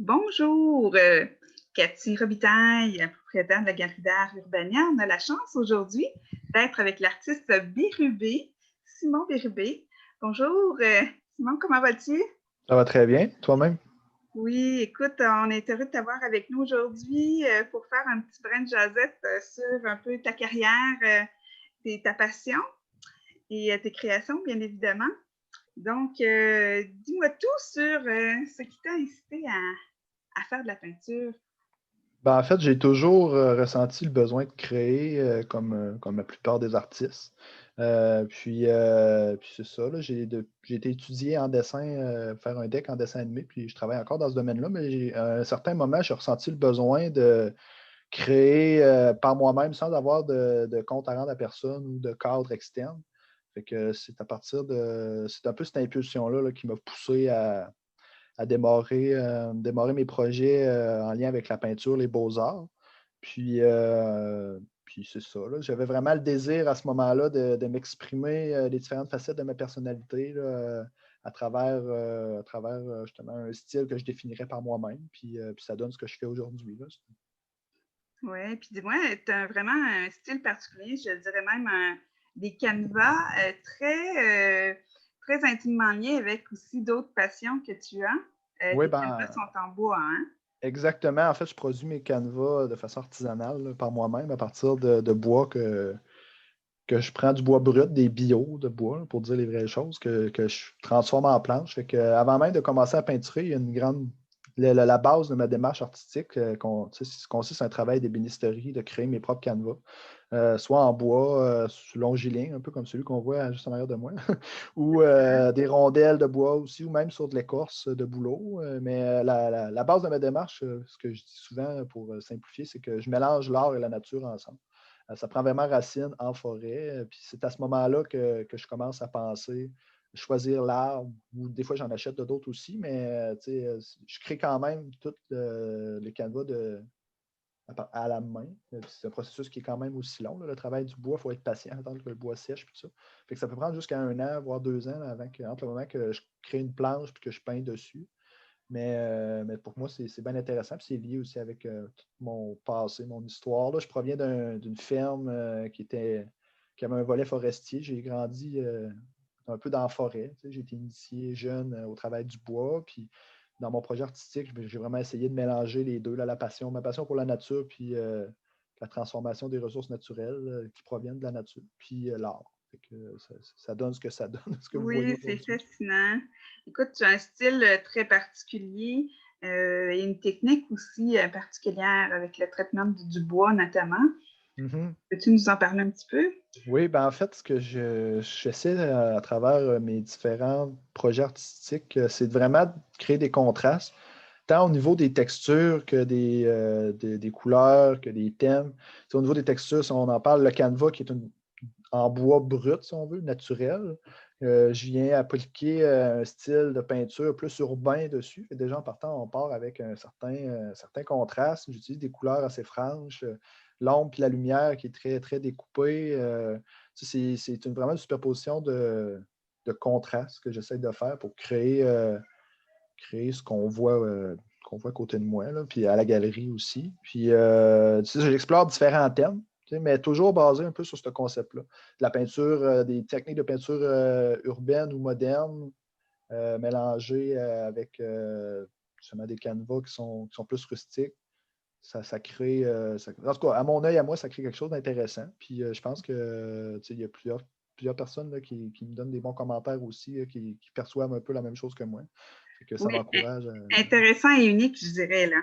Bonjour, Cathy Robitaille, propriétaire de la Galerie d'art Urbania. On a la chance aujourd'hui d'être avec l'artiste Bérubé, Simon Bérubé. Bonjour, Simon, comment vas-tu? Ça va très bien, toi-même? Oui, écoute, on est heureux de t'avoir avec nous aujourd'hui pour faire un petit brin de jasette sur un peu ta carrière, ta passion et tes créations, bien évidemment. Donc, dis-moi tout sur ce qui t'a incité à faire de la peinture. En fait, j'ai toujours ressenti le besoin de créer comme la plupart des artistes. Puis c'est ça, là, j'ai été étudié en dessin, faire un deck en dessin animé, puis je travaille encore dans ce domaine-là, mais à un certain moment, j'ai ressenti le besoin de créer par moi-même sans avoir de compte à rendre à personne ou de cadre externe. Fait que c'est un peu cette impulsion-là là, qui m'a poussé à démarrer mes projets en lien avec la peinture, les beaux-arts. Puis c'est ça. Là. J'avais vraiment le désir à ce moment-là de m'exprimer les différentes facettes de ma personnalité là, à travers justement un style que je définirais par moi-même. Puis ça donne ce que je fais aujourd'hui. Là. Oui, puis dis-moi, tu as vraiment un style particulier, je dirais même des canevas très intimement liés avec aussi d'autres passions que tu as. Oui, Tes canevas sont en bois, hein? exactement. En fait, je produis mes canevas de façon artisanale là, par moi-même à partir de bois que je prends du bois brut, des bio de bois, là, pour dire les vraies choses, que je transforme en planche. Fait que, avant même de commencer à peinturer, il y a une grande. La base de ma démarche artistique consiste à un travail d'ébénisterie, de créer mes propres canevas, soit en bois, longiligne, un peu comme celui qu'on voit juste en arrière de moi, ou des rondelles de bois aussi, ou même sur de l'écorce de bouleau. Mais la base de ma démarche, ce que je dis souvent pour simplifier, c'est que je mélange l'art et la nature ensemble. Ça prend vraiment racine en forêt. Puis c'est à ce moment-là que je commence à penser, choisir l'arbre, ou des fois j'en achète d'autres aussi, mais je crée quand même tout le canevas à la main. C'est un processus qui est quand même aussi long. Là. Le travail du bois, il faut être patient, attendre que le bois sèche. Puis tout ça. Fait que ça peut prendre jusqu'à 1 an, voire 2 ans entre le moment que je crée une planche et que je peins dessus. Mais pour moi, c'est bien intéressant. Puis c'est lié aussi avec tout mon passé, mon histoire. Là, je proviens d'une ferme qui avait un volet forestier. J'ai grandi un peu dans la forêt. J'ai été initié jeune au travail du bois. Puis dans mon projet artistique, j'ai vraiment essayé de mélanger les deux, là, ma passion pour la nature, puis la transformation des ressources naturelles qui proviennent de la nature, puis l'art. Fait que, ça donne ce que ça donne, ce que vous voyez Oui, c'est aujourd'hui. fascinant. Écoute, tu as un style très particulier et une technique aussi particulière avec le traitement du bois notamment. Mhm. Peux-tu nous en parler un petit peu? Oui, en fait, ce que j'essaie à travers mes différents projets artistiques, c'est de vraiment créer des contrastes, tant au niveau des textures que des couleurs, que des thèmes. Au niveau des textures, si on en parle, le canevas qui est en bois brut, si on veut, naturel, je viens appliquer un style de peinture plus urbain dessus. Et déjà, en partant, on part avec un certain contraste. J'utilise des couleurs assez franches, l'ombre et la lumière qui est très, très découpée. C'est vraiment une superposition de contrastes que j'essaie de faire pour créer ce qu'on voit à côté de moi, là, puis à la galerie aussi. Puis j'explore différents thèmes, mais toujours basé un peu sur ce concept-là. De la peinture, des techniques de peinture urbaine ou moderne, mélangées avec justement des canevas qui sont plus rustiques. Ça crée, en tout cas, à mon œil, à moi, ça crée quelque chose d'intéressant. Puis je pense que il y a plusieurs personnes là, qui me donnent des bons commentaires aussi, qui perçoivent un peu la même chose que moi. Fait que ça Oui, m'encourage. intéressant et unique, je dirais, là,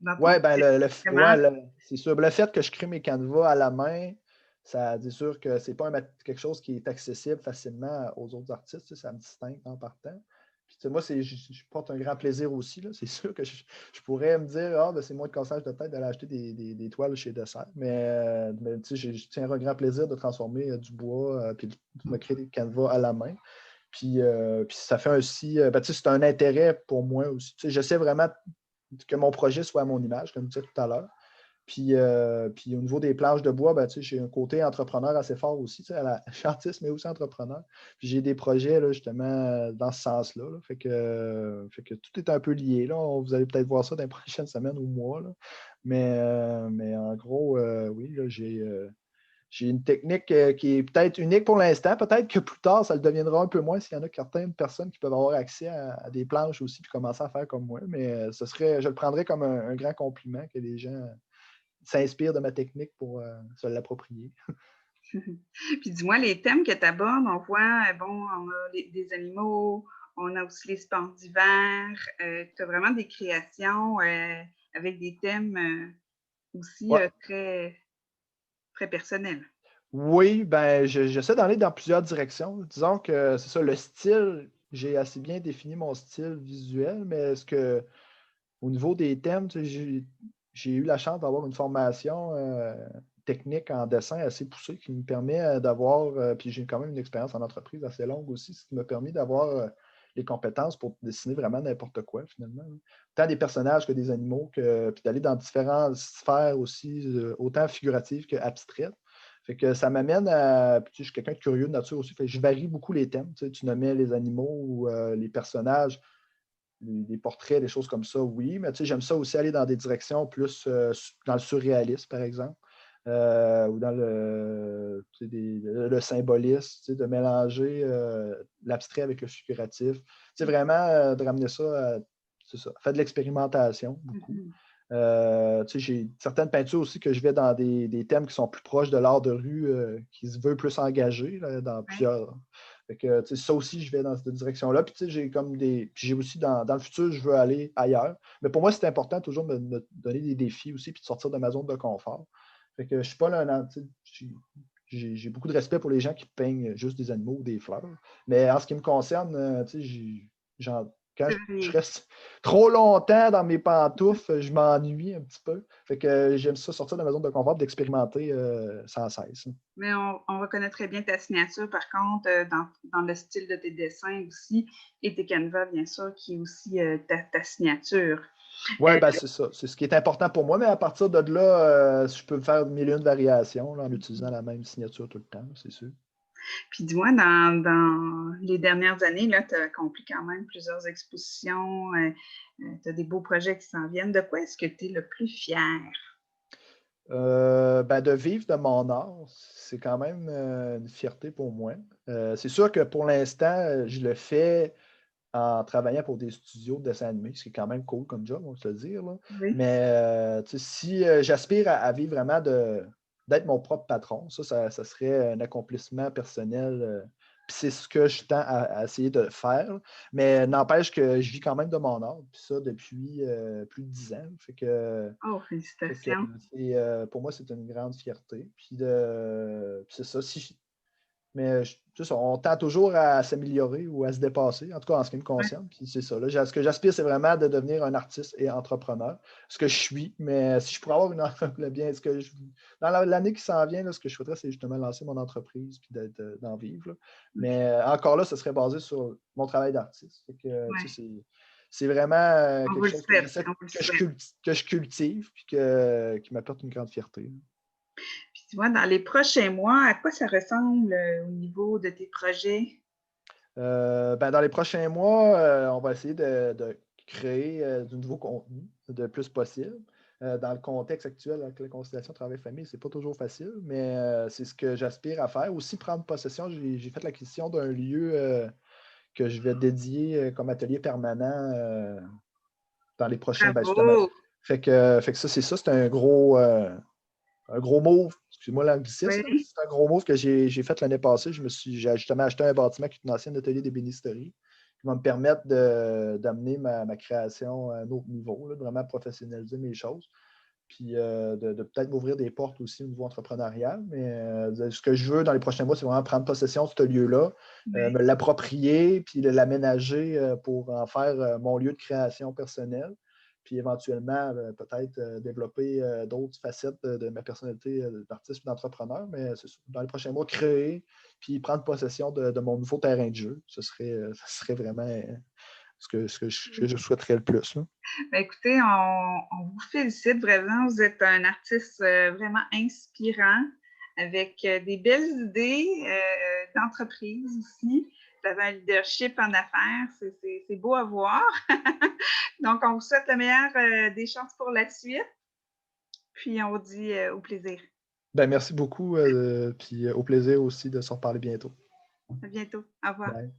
dans ton Ouais, ben style, vraiment. c'est sûr. Le fait que je crée mes canevas à la main, ça dit sûr que c'est pas quelque chose qui est accessible facilement aux autres artistes. Ça me distingue en partant. Puis, moi, je porte un grand plaisir aussi. Là. C'est sûr que je pourrais me dire, ben, c'est moins de cassage de tête d'aller acheter des toiles chez Dessert. Mais je tiens un grand plaisir de transformer du bois puis de me créer des canevas à la main. Puis ça fait aussi, c'est un intérêt pour moi aussi. J'essaie vraiment que mon projet soit à mon image, comme je disais tout à l'heure. Puis au niveau des planches de bois, ben, j'ai un côté entrepreneur assez fort aussi. Je suis artiste, mais aussi entrepreneur. Puis j'ai des projets là, justement dans ce sens-là. Là. Fait que tout est un peu lié. Là. Vous allez peut-être voir ça dans les prochaines semaines ou mois. Là. Mais en gros, oui, là, j'ai une technique qui est peut-être unique pour l'instant. Peut-être que plus tard, ça le deviendra un peu moins s'il y en a certaines personnes qui peuvent avoir accès à des planches aussi puis commencer à faire comme moi. Mais je le prendrais comme un grand compliment que les gens s'inspirent de ma technique pour se l'approprier. Puis dis-moi, les thèmes que tu abordes, on voit, bon, on a des animaux, on a aussi les sports d'hiver. Tu as vraiment des créations avec des thèmes aussi Ouais. très, très personnels. Oui, ben j'essaie d'aller dans plusieurs directions. Disons que c'est ça, le style, j'ai assez bien défini mon style visuel, mais au niveau des thèmes, j'ai eu la chance d'avoir une formation technique en dessin assez poussée qui me permet d'avoir, puis j'ai quand même une expérience en entreprise assez longue aussi, ce qui m'a permis d'avoir les compétences pour dessiner vraiment n'importe quoi finalement. Tant des personnages que des animaux, puis d'aller dans différentes sphères aussi, autant figuratives qu'abstraites. Fait que ça m'amène à. Puis, je suis quelqu'un de curieux de nature aussi. Fait que je varie beaucoup les thèmes. Tu nommais les animaux ou les personnages, les portraits, des choses comme ça, oui. Mais j'aime ça aussi aller dans des directions plus dans le surréalisme, par exemple. Ou dans le symbolisme, de mélanger l'abstrait avec le figuratif. Vraiment de ramener ça à. C'est ça. Faire de l'expérimentation, beaucoup. J'ai certaines peintures aussi que je vais dans des thèmes qui sont plus proches de l'art de rue, qui se veut plus engagé là, dans plusieurs. Fait que, ça aussi, je vais dans cette direction-là. Puis j'ai comme des. Puis j'ai aussi dans le futur, je veux aller ailleurs. Mais pour moi, c'est important toujours de me donner des défis aussi, puis de sortir de ma zone de confort. Fait que je suis pas là. J'ai beaucoup de respect pour les gens qui peignent juste des animaux ou des fleurs. Mais en ce qui me concerne, quand je reste trop longtemps dans mes pantoufles, je m'ennuie un petit peu. Fait que j'aime ça sortir de ma zone de confort, d'expérimenter sans cesse. Mais on reconnaît très bien ta signature, par contre, dans le style de tes dessins aussi, et tes canevas, bien sûr, qui est aussi ta signature. Oui, ben c'est ça. C'est ce qui est important pour moi, mais à partir de là, je peux faire mille et une variations là, en utilisant la même signature tout le temps, c'est sûr. Puis dis-moi, dans les dernières années, tu as accompli quand même plusieurs expositions, tu as des beaux projets qui s'en viennent. De quoi est-ce que tu es le plus fier? Ben, de vivre de mon art, c'est quand même une fierté pour moi. C'est sûr que pour l'instant, je le fais en travaillant pour des studios de dessin animé, ce qui est quand même cool comme job, on va se le dire. Là. Oui. Mais si j'aspire à vivre vraiment d'être mon propre patron, ça serait un accomplissement personnel. Puis c'est ce que je tends à essayer de faire. Mais n'empêche que je vis quand même de mon art, puis ça depuis plus de 10 ans. Oh, félicitations. Pour moi, c'est une grande fierté. Puis c'est ça. Mais on tend toujours à s'améliorer ou à se dépasser, en tout cas en ce qui me Ouais. concerne. Puis c'est ça. Là, ce que j'aspire, c'est vraiment de devenir un artiste et entrepreneur. Ce que je suis, mais si je pourrais avoir bien, dans l'année qui s'en vient, là, ce que je souhaiterais, c'est justement lancer mon entreprise puis d'en vivre. Là. Mais encore là, ce serait basé sur mon travail d'artiste. Ouais. C'est vraiment On vous quelque le chose que souhaite. j'essaie On vous le que souhaite. que je cultive puis qui m'apporte une grande fierté. Puis tu vois, dans les prochains mois, à quoi ça ressemble au niveau de tes projets? Ben, dans les prochains mois, on va essayer de créer du nouveau contenu le plus possible. Dans le contexte actuel avec la conciliation travail-famille, c'est pas toujours facile, mais c'est ce que j'aspire à faire. Aussi, prendre possession, j'ai fait l'acquisition d'un lieu que je vais dédier comme atelier permanent dans les prochains, ben, justement. Bravo! Fait que ça, c'est un gros move, excuse-moi l'anglicisme, mais Oui. c'est un gros move que j'ai fait l'année passée. J'ai justement acheté un bâtiment qui est un ancien atelier d'ébénisterie qui va me permettre d'amener ma création à un autre niveau, là, de vraiment professionnaliser mes choses. Puis de peut-être m'ouvrir des portes aussi au niveau entrepreneurial. Mais ce que je veux dans les prochains mois, c'est vraiment prendre possession de ce lieu-là, Oui. me l'approprier, puis l'aménager pour en faire mon lieu de création personnelle puis éventuellement, peut-être développer d'autres facettes de ma personnalité d'artiste et d'entrepreneur, mais dans les prochains mois, créer puis prendre possession de mon nouveau terrain de jeu. Ce serait vraiment ce que je souhaiterais le plus. Là. Ben, écoutez, on vous félicite vraiment. Vous êtes un artiste vraiment inspirant, avec des belles idées d'entreprise aussi. Vous avez un leadership en affaires, c'est beau à voir. Donc, on vous souhaite la meilleure des chances pour la suite. Puis, on vous dit au plaisir. Ben, merci beaucoup, puis au plaisir aussi de se reparler bientôt. À bientôt. Au revoir. Bye.